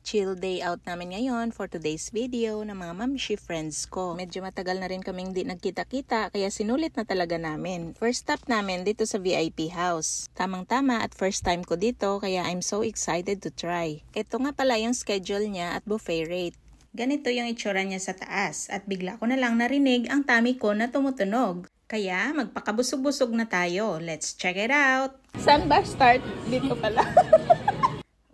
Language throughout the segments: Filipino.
Chill day out namin ngayon for today's video ng mga mamshi friends ko. Medyo matagal na rin kaming di nagkita-kita kaya sinulit na talaga namin. First stop namin dito sa VIP house. Tamang-tama at first time ko dito kaya I'm so excited to try. Ito nga pala yung schedule niya at buffet rate. Ganito yung itsura niya sa taas at bigla ko na lang narinig ang tummy ko na tumutunog. Kaya magpakabusog-busog na tayo. Let's check it out! Saan ba start? Dito pala.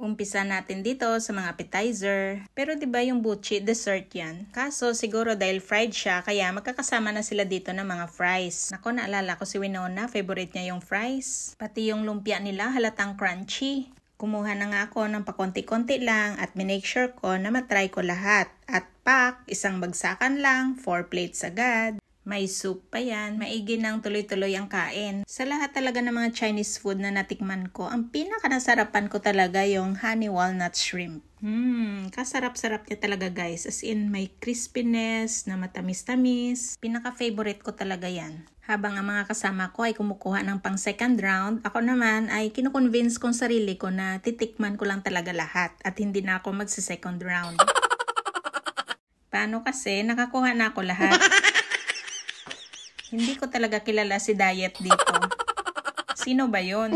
Umpisa natin dito sa mga appetizer. Pero 'di ba yung buchi dessert 'yan? Kaso siguro dahil fried siya kaya magkakasama na sila dito ng mga fries. Nako, naalala ko si Winona, favorite niya yung fries. Pati yung lumpia nila halatang crunchy. Kumuha na nga ako ng pakonti-konti lang at minake sure ko na matry ko lahat. At pak, isang bagsakan lang, 4 plates agad. May soup pa yan, maigi ng tuloy-tuloy ang kain. Sa lahat talaga ng mga Chinese food na natikman ko, ang pinaka-nasarapan ko talaga yung honey walnut shrimp. Kasarap-sarap niya talaga guys. As in, may crispiness na matamis-tamis. Pinaka-favorite ko talaga yan. Habang ang mga kasama ko ay kumukuha ng pang second round, ako naman ay kinukonvince kong sarili ko na titikman ko lang talaga lahat at hindi na ako magsa-second round. Paano kasi? Nakakuha na ako lahat. Hindi ko talaga kilala si Diet dito. Sino ba yun?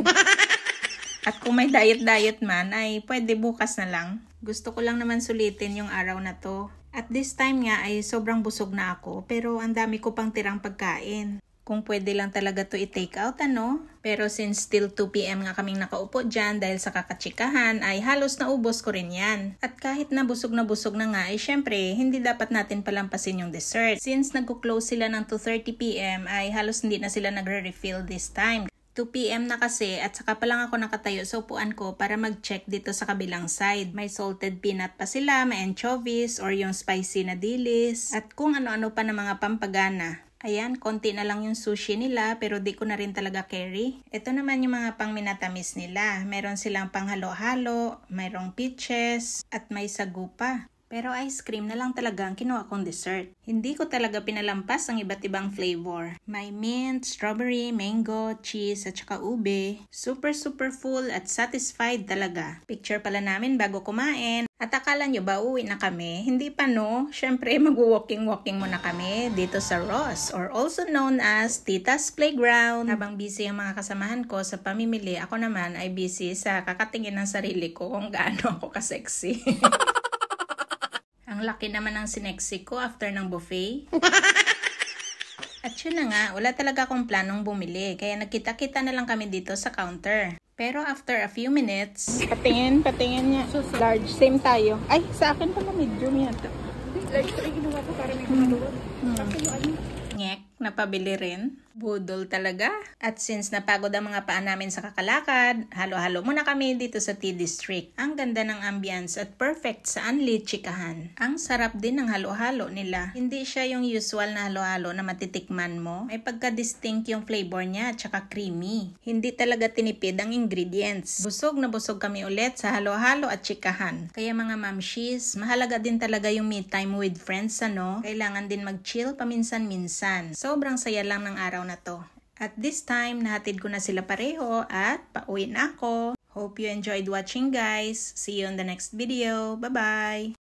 At kung may diet man ay pwede bukas na lang. Gusto ko lang naman sulitin yung araw na to. At this time nga ay sobrang busog na ako pero ang dami ko pang tirang pagkain. Kung pwede lang talaga to i-take out ano. Pero since still 2 PM nga kaming nakaupo dyan dahil sa kakachikahan ay halos naubos ko rin yan. At kahit na busog na nga ay syempre hindi dapat natin palampasin yung dessert. Since nagko-close sila ng 2:30 PM ay halos hindi na sila nagre-refill this time. 2 PM na kasi at saka pa lang ako nakatayo sa upuan ko para mag-check dito sa kabilang side. May salted peanut pa sila, may anchovies or yung spicy na dilis at kung ano-ano pa na mga pampagana. Ayan, konti na lang yung sushi nila pero di ko na rin talaga carry. Ito naman yung mga pang minatamis nila. Meron silang pang halo-halo, mayroong peaches at may sagu pa. Pero ice cream na lang talaga ang kinuha kong dessert. Hindi ko talaga pinalampas ang iba't ibang flavor. May mint, strawberry, mango, cheese at saka ube. Super full at satisfied talaga. Picture pala namin bago kumain. At akala nyo ba uwi na kami? Hindi pa no? Syempre mag-walking muna kami dito sa Ross or also known as Tita's Playground. Habang busy ang mga kasamahan ko sa pamimili, ako naman ay busy sa kakatingin ng sarili ko kung gaano ako kasexy. Ang laki naman ng sineksi ko after ng buffet. At yun na nga, wala talaga akong planong bumili. Kaya nagkita-kita na lang kami dito sa counter. Pero after a few minutes... Patingin niya. Large, same tayo. Ay, sa akin pala medium yata. Large pa rin ginawa ko para may kumaluwag. Kasi yung ano... Ngek, napabili rin. Budol talaga. At since napagod ang mga paa namin sa kakalakad, halo-halo muna kami dito sa Tea District. Ang ganda ng ambience at perfect sa Anli Chikahan. Ang sarap din ng halo-halo nila. Hindi siya yung usual na halo-halo na matitikman mo. May pagka-distinct yung flavor niya at saka creamy. Hindi talaga tinipid ang ingredients. Busog na busog kami ulit sa halo-halo at chikahan. Kaya mga mamshis, mahalaga din talaga yung me time with friends ano. Kailangan din mag-chill paminsan-minsan. Sobrang saya lang ng araw na to. At this time, nahatid ko na sila pareho at pauwi na ako. Hope you enjoyed watching guys. See you on the next video. Bye-bye!